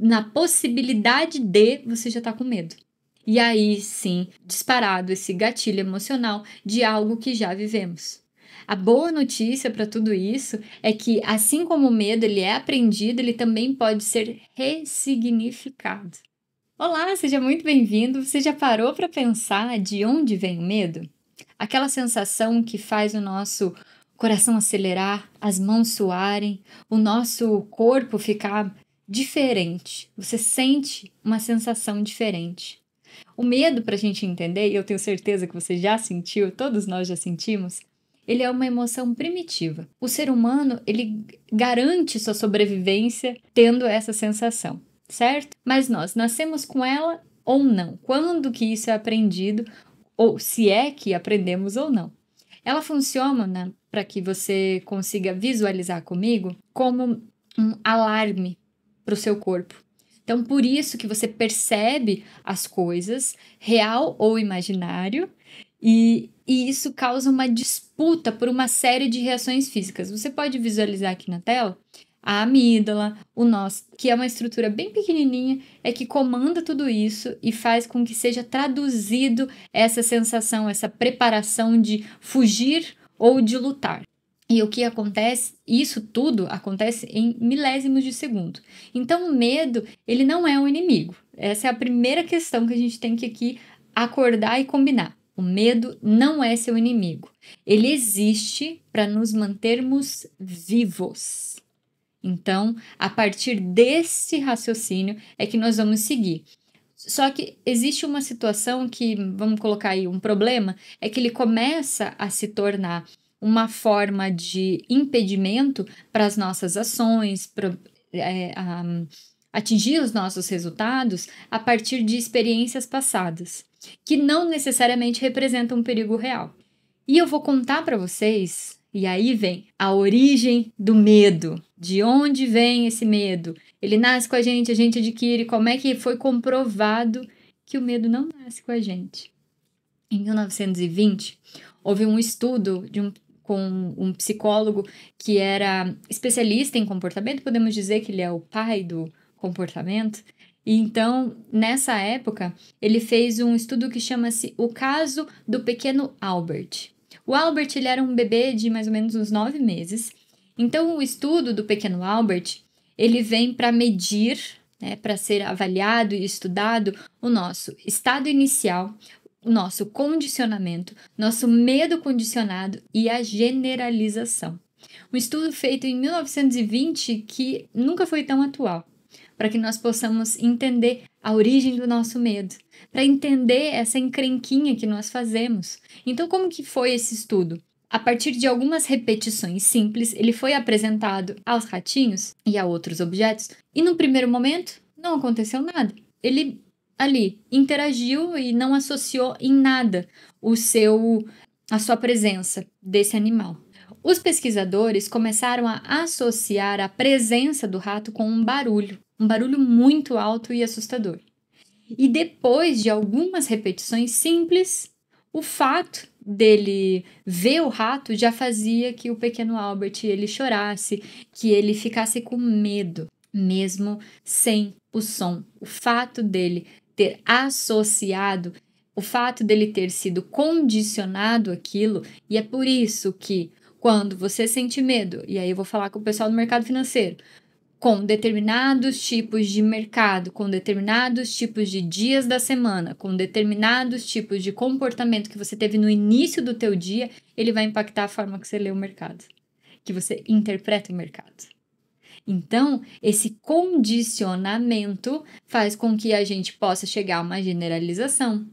na possibilidade de você já tá com medo. E aí, sim, disparado esse gatilho emocional de algo que já vivemos. A boa notícia para tudo isso é que, assim como o medo ele é aprendido, ele também pode ser ressignificado. Olá, seja muito bem-vindo. Você já parou para pensar de onde vem o medo? Aquela sensação que faz o nosso coração acelerar, as mãos suarem, o nosso corpo ficar diferente. Você sente uma sensação diferente. O medo, para a gente entender, e eu tenho certeza que você já sentiu, todos nós já sentimos, ele é uma emoção primitiva. O ser humano, ele garante sua sobrevivência tendo essa sensação, certo? Mas nós nascemos com ela ou não? Quando que isso é aprendido? Ou se é que aprendemos ou não? Ela funciona, para que você consiga visualizar comigo, como um alarme para o seu corpo. Então, por isso que você percebe as coisas, real ou imaginário, e isso causa uma disputa por uma série de reações físicas. Você pode visualizar aqui na tela a amígdala, o nosso, que é uma estrutura bem pequenininha, é que comanda tudo isso e faz com que seja traduzido essa sensação, essa preparação de fugir ou de lutar. E o que acontece? Isso tudo acontece em milésimos de segundo. Então, o medo, ele não é um inimigo. Essa é a primeira questão que a gente tem que aqui acordar e combinar. O medo não é seu inimigo. Ele existe para nos mantermos vivos. Então, a partir desse raciocínio é que nós vamos seguir. Só que existe uma situação que, vamos colocar aí, um problema, é que ele começa a se tornar uma forma de impedimento para as nossas ações, para atingir os nossos resultados a partir de experiências passadas, que não necessariamente representam um perigo real. E eu vou contar para vocês, e aí vem a origem do medo. De onde vem esse medo? Ele nasce com a gente adquire. Como é que foi comprovado que o medo não nasce com a gente? Em 1920, houve um estudo com um psicólogo que era especialista em comportamento, podemos dizer que ele é o pai do comportamento. E então, nessa época, ele fez um estudo que chama-se O Caso do Pequeno Albert. O Albert ele era um bebê de mais ou menos uns 9 meses. Então, o estudo do pequeno Albert, ele vem para medir, para ser avaliado e estudado o nosso estado inicial, o nosso condicionamento, nosso medo condicionado e a generalização. Um estudo feito em 1920 que nunca foi tão atual, para que nós possamos entender a origem do nosso medo, para entender essa encrenquinha que nós fazemos. Então, como que foi esse estudo? A partir de algumas repetições simples, ele foi apresentado aos ratinhos e a outros objetos, e no primeiro momento não aconteceu nada. Ele ali interagiu e não associou em nada a sua presença desse animal. Os pesquisadores começaram a associar a presença do rato com um barulho muito alto e assustador. E depois de algumas repetições simples, o fato dele ver o rato já fazia que o pequeno Albert ele chorasse, que ele ficasse com medo, mesmo sem o som. O fato dele ter associado, o fato dele ter sido condicionado àquilo, e é por isso que quando você sente medo, e aí eu vou falar com o pessoal do mercado financeiro, com determinados tipos de mercado, com determinados tipos de dias da semana, com determinados tipos de comportamento que você teve no início do teu dia, ele vai impactar a forma que você lê o mercado, que você interpreta o mercado. Então, esse condicionamento faz com que a gente possa chegar a uma generalização.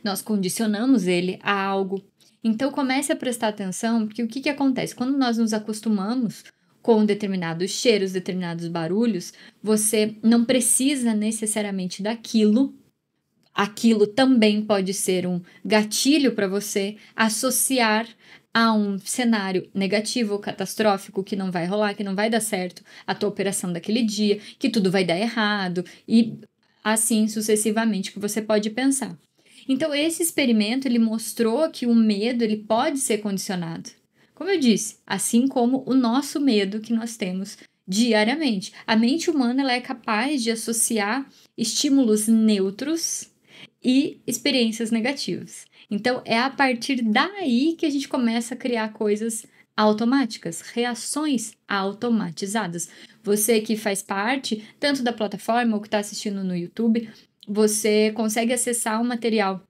Nós condicionamos ele a algo. Então, comece a prestar atenção, porque o que acontece? Quando nós nos acostumamos com determinados cheiros, determinados barulhos, você não precisa necessariamente daquilo. Aquilo também pode ser um gatilho para você associar a um cenário negativo ou catastrófico que não vai rolar, que não vai dar certo a tua operação daquele dia, que tudo vai dar errado e assim sucessivamente que você pode pensar. Então, esse experimento ele mostrou que o medo ele pode ser condicionado. Como eu disse, assim como o nosso medo que nós temos diariamente. A mente humana ela é capaz de associar estímulos neutros e experiências negativas. Então, é a partir daí que a gente começa a criar coisas automáticas, reações automatizadas. Você que faz parte tanto da plataforma ou que está assistindo no YouTube, você consegue acessar o material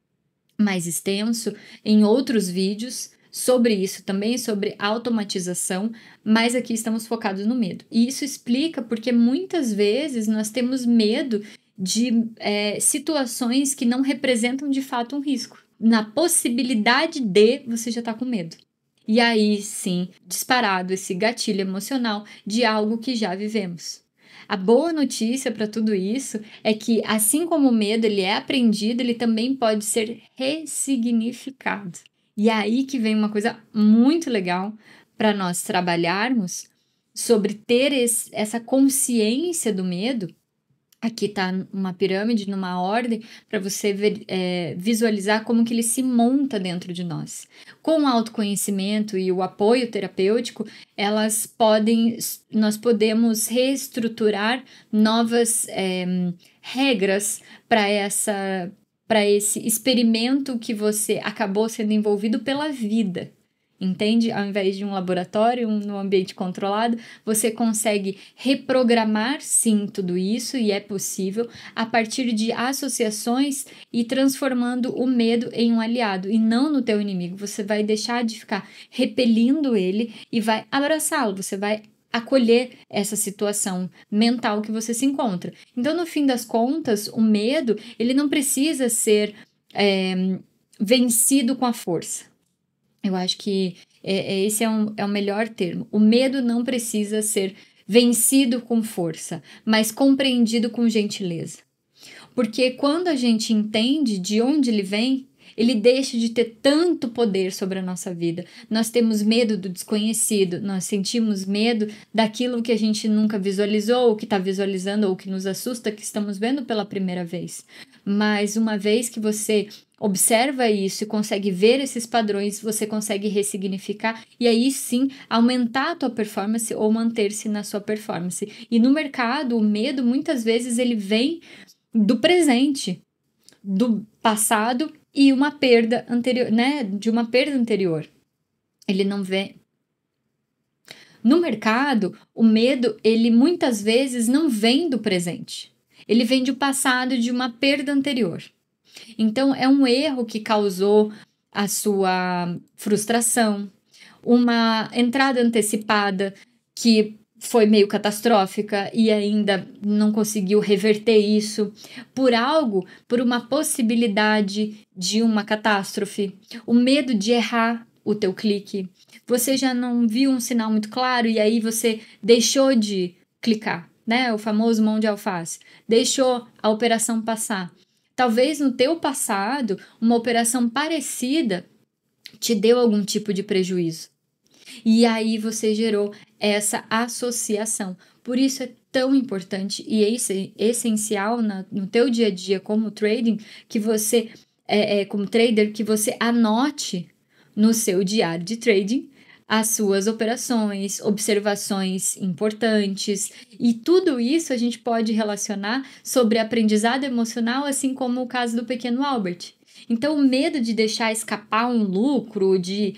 mais extenso em outros vídeos sobre isso também, sobre automatização, mas aqui estamos focados no medo. E isso explica porque muitas vezes nós temos medo de situações que não representam de fato um risco. Na possibilidade de você já está com medo. E aí sim, disparado esse gatilho emocional de algo que já vivemos. A boa notícia para tudo isso é que, assim como o medo ele é aprendido, ele também pode ser ressignificado. E é aí que vem uma coisa muito legal para nós trabalharmos sobre ter essa consciência do medo. Aqui está uma pirâmide, numa ordem, para você visualizar como que ele se monta dentro de nós. Com o autoconhecimento e o apoio terapêutico, nós podemos reestruturar novas regras para esse experimento que você acabou sendo envolvido pela vida. Entende? Ao invés de um laboratório, no ambiente controlado, você consegue reprogramar sim tudo isso, e é possível, a partir de associações e transformando o medo em um aliado e não no teu inimigo. Você vai deixar de ficar repelindo ele e vai abraçá-lo, você vai acolher essa situação mental que você se encontra. Então, no fim das contas, o medo, ele não precisa ser vencido com a força. Eu acho que esse é o melhor termo. O medo não precisa ser vencido com força, mas compreendido com gentileza. Porque quando a gente entende de onde ele vem, ele deixa de ter tanto poder sobre a nossa vida. Nós temos medo do desconhecido, nós sentimos medo daquilo que a gente nunca visualizou, ou que está visualizando, ou que nos assusta, que estamos vendo pela primeira vez. Mas uma vez que você observa isso e consegue ver esses padrões, você consegue ressignificar e aí sim aumentar a tua performance ou manter-se na sua performance. E no mercado, o medo muitas vezes ele vem do presente, do passado e uma perda anterior, né? De uma perda anterior. Ele não vem. No mercado, o medo, ele muitas vezes não vem do presente. Ele vem do passado, de uma perda anterior. Então, é um erro que causou a sua frustração, uma entrada antecipada que foi meio catastrófica e ainda não conseguiu reverter isso, por uma possibilidade de uma catástrofe, o medo de errar o teu clique. Você já não viu um sinal muito claro e aí você deixou de clicar, né? O famoso mão de alface. Deixou a operação passar. Talvez no teu passado, uma operação parecida te deu algum tipo de prejuízo. E aí você gerou essa associação. Por isso é tão importante e essencial no teu dia a dia como trading, que você, como trader, que você anote no seu diário de trading as suas operações, observações importantes, e tudo isso a gente pode relacionar sobre aprendizado emocional, assim como o caso do pequeno Albert. Então, o medo de deixar escapar um lucro, de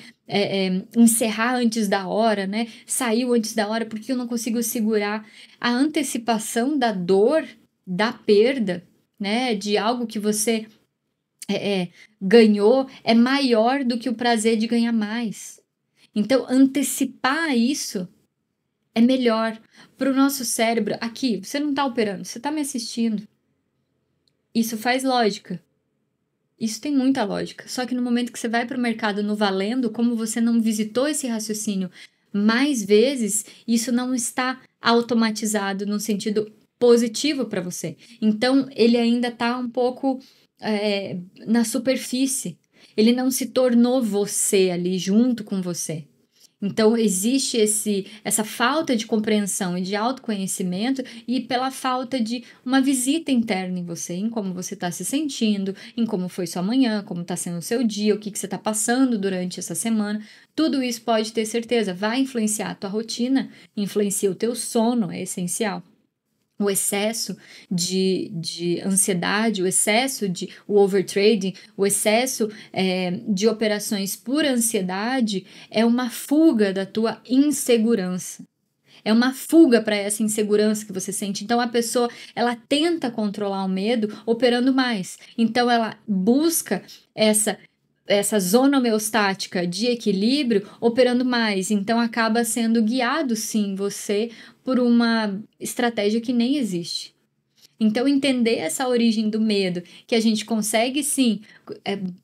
encerrar antes da hora, né? Saiu antes da hora porque eu não consigo segurar a antecipação da dor, da perda, né? De algo que você ganhou é maior do que o prazer de ganhar mais. Então, antecipar isso é melhor para o nosso cérebro. Aqui, você não está operando, você está me assistindo. Isso faz lógica. Isso tem muita lógica. Só que no momento que você vai para o mercado no valendo, como você não visitou esse raciocínio mais vezes, isso não está automatizado no sentido positivo para você. Então, ele ainda está um pouco na superfície. Ele não se tornou você ali junto com você. Então, existe essa falta de compreensão e de autoconhecimento e pela falta de uma visita interna em você, em como você está se sentindo, em como foi sua manhã, como está sendo o seu dia, o que você está passando durante essa semana. Tudo isso pode ter certeza, vai influenciar a tua rotina, influencia o teu sono, é essencial. O excesso de ansiedade, o overtrading, o excesso de operações por ansiedade é uma fuga da tua insegurança. É uma fuga para essa insegurança que você sente. Então a pessoa, ela tenta controlar o medo operando mais. Então ela busca essa zona homeostática de equilíbrio operando mais. Então acaba sendo guiado, sim, você por uma estratégia que nem existe. Então, entender essa origem do medo, que a gente consegue, sim,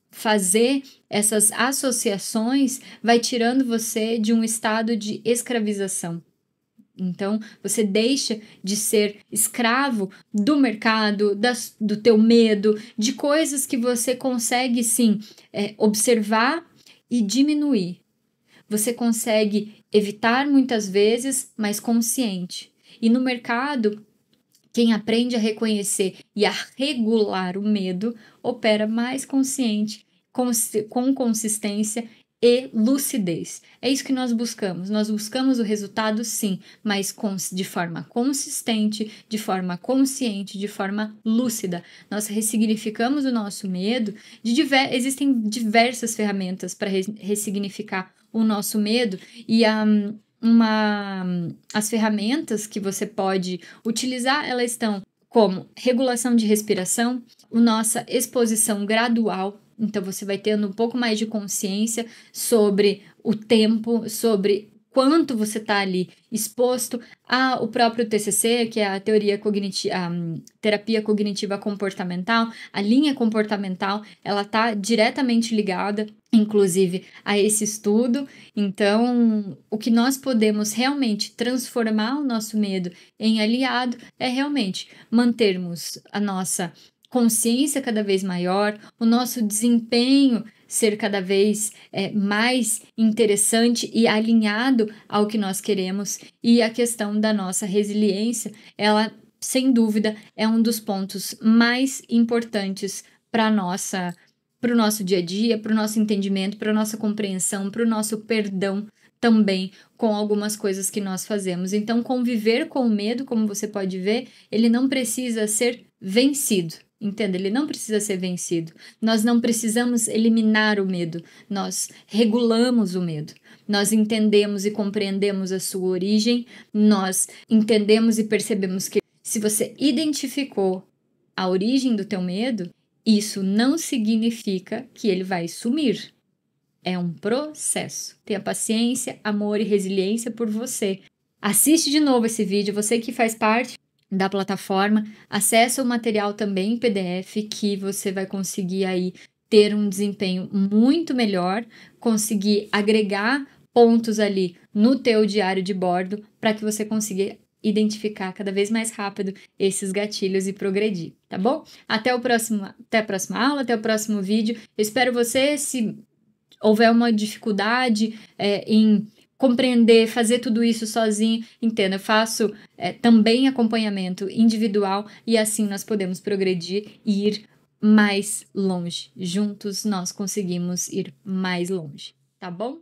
fazer essas associações, vai tirando você de um estado de escravização. Então, você deixa de ser escravo do mercado, do teu medo, de coisas que você consegue, sim, observar e diminuir. Você consegue evitar muitas vezes, mas consciente. E no mercado, quem aprende a reconhecer e a regular o medo opera mais consciente, com consistência e lucidez. É isso que nós buscamos. Nós buscamos o resultado, sim, mas de forma consistente, de forma consciente, de forma lúcida. Nós ressignificamos o nosso medo. Existem diversas ferramentas para ressignificar o nosso medo e as ferramentas que você pode utilizar, elas estão como regulação de respiração, nossa exposição gradual. Então, você vai tendo um pouco mais de consciência sobre o tempo, sobre quanto você está ali exposto ao próprio TCC, que é a terapia cognitiva comportamental. A linha comportamental, ela está diretamente ligada, inclusive, a esse estudo. Então, o que nós podemos realmente transformar o nosso medo em aliado é realmente mantermos a nossa consciência cada vez maior, o nosso desempenho ser cada vez mais interessante e alinhado ao que nós queremos, e a questão da nossa resiliência, ela, sem dúvida, é um dos pontos mais importantes para o nosso dia a dia, para o nosso entendimento, para a nossa compreensão, para o nosso perdão também com algumas coisas que nós fazemos. Então, conviver com o medo, como você pode ver, ele não precisa ser vencido. Entenda, ele não precisa ser vencido. Nós não precisamos eliminar o medo. Nós regulamos o medo. Nós entendemos e compreendemos a sua origem. Nós entendemos e percebemos que se você identificou a origem do teu medo, isso não significa que ele vai sumir. É um processo. Tenha paciência, amor e resiliência por você. Assiste de novo esse vídeo, você que faz parte da plataforma, acessa o material também em PDF, que você vai conseguir aí ter um desempenho muito melhor, conseguir agregar pontos ali no teu diário de bordo para que você consiga identificar cada vez mais rápido esses gatilhos e progredir, tá bom? Até a próxima aula, até o próximo vídeo. Eu espero você. Se houver uma dificuldade em compreender, fazer tudo isso sozinho, entenda, eu faço também acompanhamento individual e assim nós podemos progredir e ir mais longe. Juntos nós conseguimos ir mais longe, tá bom?